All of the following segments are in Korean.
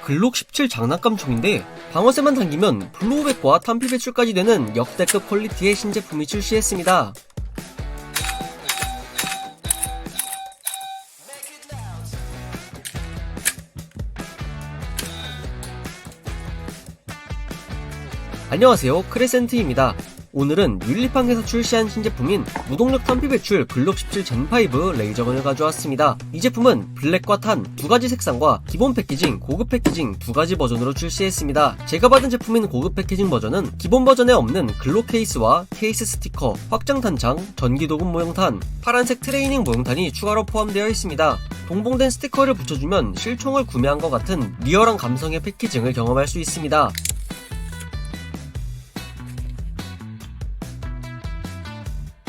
글록 17 장난감 총인데 방어쇠만 당기면 블로우백과 탄피 배출까지 되는 역대급 퀄리티의 신제품이 출시했습니다. 안녕하세요, 크레센트입니다. 오늘은 율리팡에서 출시한 신제품인 무동력 탄피 배출 글록 17 젠5 레이저건을 가져왔습니다. 이 제품은 블랙과 탄 두 가지 색상과 기본 패키징, 고급 패키징 두 가지 버전으로 출시했습니다. 제가 받은 제품인 고급 패키징 버전은 기본 버전에 없는 글록 케이스와 케이스 스티커, 확장 탄창, 전기 도금 모형탄, 파란색 트레이닝 모형탄이 추가로 포함되어 있습니다. 동봉된 스티커를 붙여주면 실총을 구매한 것 같은 리얼한 감성의 패키징을 경험할 수 있습니다.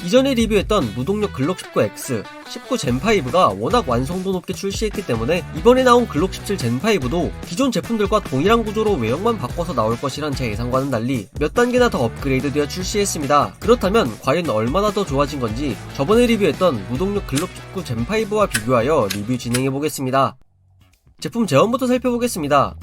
이전에 리뷰했던 무동력 글록 19X, 19 젠5가 워낙 완성도 높게 출시했기 때문에 이번에 나온 글록 17 젠5도 기존 제품들과 동일한 구조로 외형만 바꿔서 나올 것이란 제 예상과는 달리 몇 단계나 더 업그레이드되어 출시했습니다. 그렇다면 과연 얼마나 더 좋아진 건지 저번에 리뷰했던 무동력 글록 19 젠5와 비교하여 리뷰 진행해보겠습니다. 제품 제원부터 살펴보겠습니다.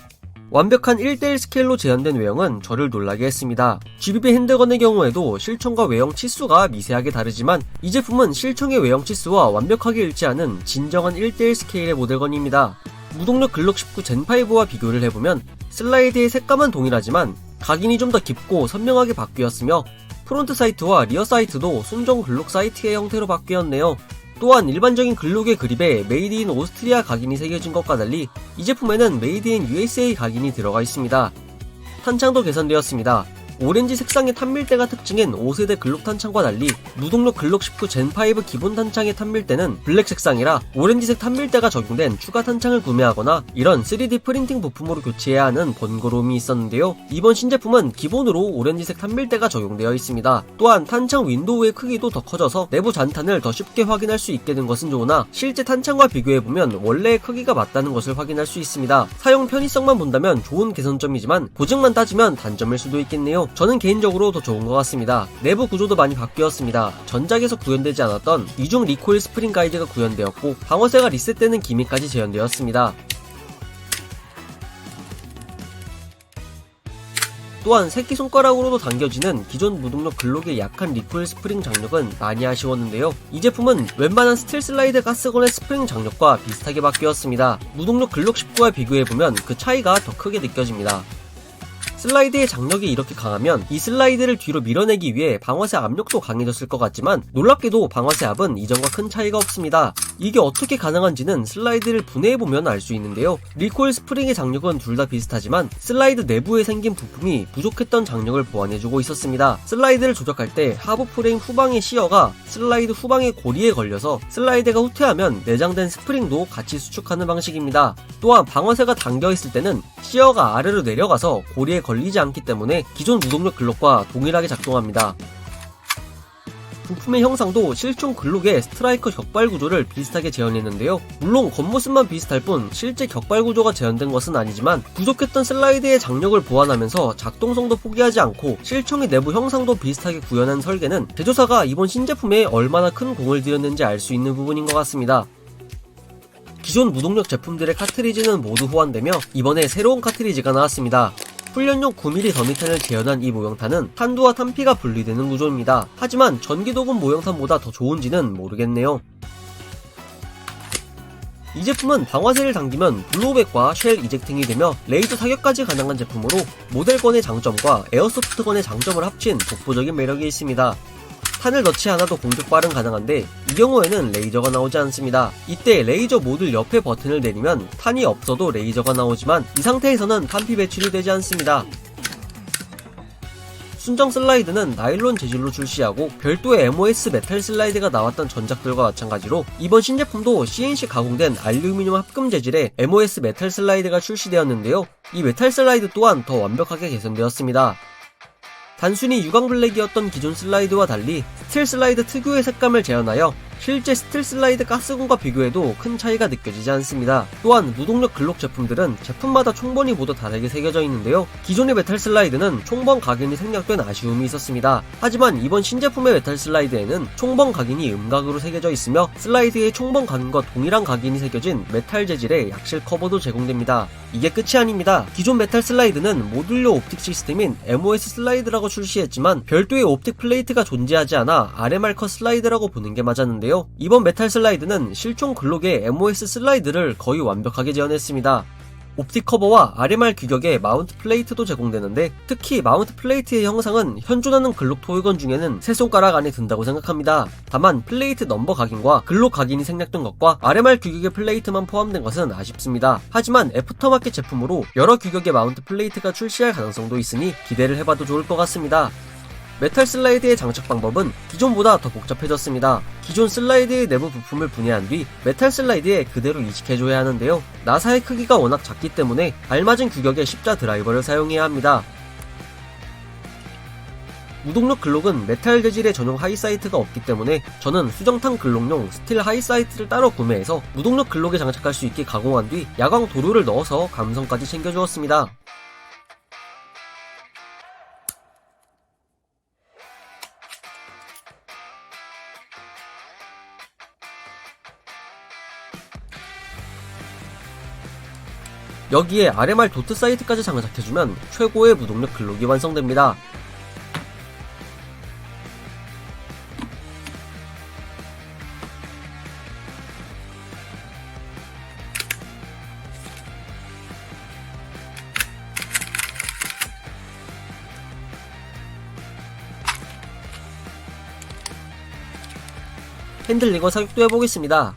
완벽한 1:1 스케일로 재현된 외형은 저를 놀라게 했습니다. GBB 핸드건의 경우에도 실총과 외형 치수가 미세하게 다르지만 이 제품은 실총의 외형 치수와 완벽하게 일치하는 진정한 1:1 스케일의 모델건입니다. 무동력 글록 19 젠5와 비교를 해보면 슬라이드의 색감은 동일하지만 각인이 좀 더 깊고 선명하게 바뀌었으며 프론트 사이트와 리어 사이트도 순정 글록 사이트의 형태로 바뀌었네요. 또한 일반적인 글록의 그립에 메이드 인 오스트리아 각인이 새겨진 것과 달리 이 제품에는 메이드 인 USA 각인이 들어가 있습니다. 탄창도 개선되었습니다. 오렌지 색상의 탄밀대가 특징인 5세대 글록 탄창과 달리 무동력 글록 19 젠5 기본 탄창의 탄밀대는 블랙 색상이라 오렌지색 탄밀대가 적용된 추가 탄창을 구매하거나 이런 3D 프린팅 부품으로 교체해야 하는 번거로움이 있었는데요. 이번 신제품은 기본으로 오렌지색 탄밀대가 적용되어 있습니다. 또한 탄창 윈도우의 크기도 더 커져서 내부 잔탄을 더 쉽게 확인할 수 있게 된 것은 좋으나 실제 탄창과 비교해보면 원래의 크기가 맞다는 것을 확인할 수 있습니다. 사용 편의성만 본다면 좋은 개선점이지만 고증만 따지면 단점일 수도 있겠네요. 저는 개인적으로 더 좋은 것 같습니다. 내부 구조도 많이 바뀌었습니다. 전작에서 구현되지 않았던 이중 리코일 스프링 가이드가 구현되었고 방어쇠가 리셋되는 기믹까지 재현되었습니다. 또한 새끼손가락으로도 당겨지는 기존 무동력 글록의 약한 리코일 스프링 장력은 많이 아쉬웠는데요. 이 제품은 웬만한 스틸 슬라이드 가스건의 스프링 장력과 비슷하게 바뀌었습니다. 무동력 글록 19와 비교해보면 그 차이가 더 크게 느껴집니다. 슬라이드의 장력이 이렇게 강하면 이 슬라이드를 뒤로 밀어내기 위해 방어쇠 압력도 강해졌을 것 같지만 놀랍게도 방어쇠 압은 이전과 큰 차이가 없습니다. 이게 어떻게 가능한지는 슬라이드를 분해해보면 알 수 있는데요. 리코일 스프링의 장력은 둘 다 비슷하지만 슬라이드 내부에 생긴 부품이 부족했던 장력을 보완해주고 있었습니다. 슬라이드를 조작할 때 하부 프레임 후방의 시어가 슬라이드 후방의 고리에 걸려서 슬라이드가 후퇴하면 내장된 스프링도 같이 수축하는 방식입니다. 또한 방어쇠가 당겨있을 때는 시어가 아래로 내려가서 고리에 걸리지 않기 때문에 기존 무동력 글록과 동일하게 작동합니다. 부품의 형상도 실총 글록의 스트라이커 격발 구조를 비슷하게 재현했는데요. 물론 겉모습만 비슷할 뿐 실제 격발 구조가 재현된 것은 아니지만 부족했던 슬라이드의 장력을 보완하면서 작동성도 포기하지 않고 실총의 내부 형상도 비슷하게 구현한 설계는 제조사가 이번 신제품에 얼마나 큰 공을 들였는지 알 수 있는 부분인 것 같습니다. 기존 무동력 제품들의 카트리지는 모두 호환되며 이번에 새로운 카트리지가 나왔습니다. 훈련용 9mm 더미탄을 재현한 이 모형탄은 탄두와 탄피가 분리되는 구조입니다. 하지만 전기도금 모형탄보다 더 좋은지는 모르겠네요. 이 제품은 방아쇠를 당기면 블로우백과 쉘 이젝팅이 되며 레이저 타격까지 가능한 제품으로 모델건의 장점과 에어소프트건의 장점을 합친 독보적인 매력이 있습니다. 탄을 넣지 않아도 공격발은 가능한데 이 경우에는 레이저가 나오지 않습니다. 이때 레이저 모듈 옆에 버튼을 내리면 탄이 없어도 레이저가 나오지만 이 상태에서는 탄피 배출이 되지 않습니다. 순정 슬라이드는 나일론 재질로 출시하고 별도의 MOS 메탈 슬라이드가 나왔던 전작들과 마찬가지로 이번 신제품도 CNC 가공된 알루미늄 합금 재질의 MOS 메탈 슬라이드가 출시되었는데요. 이 메탈 슬라이드 또한 더 완벽하게 개선되었습니다. 단순히 유광 블랙이었던 기존 슬라이드와 달리 스틸 슬라이드 특유의 색감을 재현하여 실제 스틸 슬라이드 가스건과 비교해도 큰 차이가 느껴지지 않습니다. 또한 무동력 글록 제품들은 제품마다 총번이 모두 다르게 새겨져 있는데요. 기존의 메탈 슬라이드는 총번 각인이 생략된 아쉬움이 있었습니다. 하지만 이번 신제품의 메탈 슬라이드에는 총번 각인이 음각으로 새겨져 있으며 슬라이드의 총번 각인과 동일한 각인이 새겨진 메탈 재질의 약실 커버도 제공됩니다. 이게 끝이 아닙니다. 기존 메탈 슬라이드는 모듈료 옵틱 시스템인 MOS 슬라이드라고 출시했지만 별도의 옵틱 플레이트가 존재하지 않아 RMR 컷 슬라이드라고 보는 게 맞았는데요. 이번 메탈 슬라이드는 실존 글록의 MOS 슬라이드를 거의 완벽하게 재현했습니다. 옵틱 커버와 RMR 규격의 마운트 플레이트도 제공되는데 특히 마운트 플레이트의 형상은 현존하는 글록 토요건 중에는 세 손가락 안에 든다고 생각합니다. 다만 플레이트 넘버 각인과 글록 각인이 생략된 것과 RMR 규격의 플레이트만 포함된 것은 아쉽습니다. 하지만 애프터마켓 제품으로 여러 규격의 마운트 플레이트가 출시할 가능성도 있으니 기대를 해봐도 좋을 것 같습니다. 메탈 슬라이드의 장착 방법은 기존보다 더 복잡해졌습니다. 기존 슬라이드의 내부 부품을 분해한 뒤 메탈 슬라이드에 그대로 이식해줘야 하는데요. 나사의 크기가 워낙 작기 때문에 알맞은 규격의 십자 드라이버를 사용해야 합니다. 무동력 글록은 메탈 재질의 전용 하이사이트가 없기 때문에 저는 수정탄 글록용 스틸 하이사이트를 따로 구매해서 무동력 글록에 장착할 수 있게 가공한 뒤 야광 도료를 넣어서 감성까지 챙겨주었습니다. 여기에 RMR 도트 사이트까지 장착해주면 최고의 무동력 글록이 완성됩니다. 핸들링과 사격도 해보겠습니다.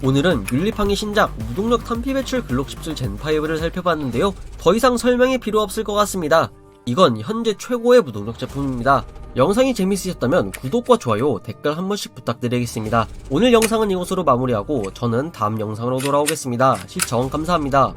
오늘은 뮬리팡의 신작 무동력 탄피 배출 글록 17 젠5를 살펴봤는데요. 더 이상 설명이 필요 없을 것 같습니다. 이건 현재 최고의 무동력 제품입니다. 영상이 재밌으셨다면 구독과 좋아요, 댓글 한 번씩 부탁드리겠습니다. 오늘 영상은 이것으로 마무리하고 저는 다음 영상으로 돌아오겠습니다. 시청 감사합니다.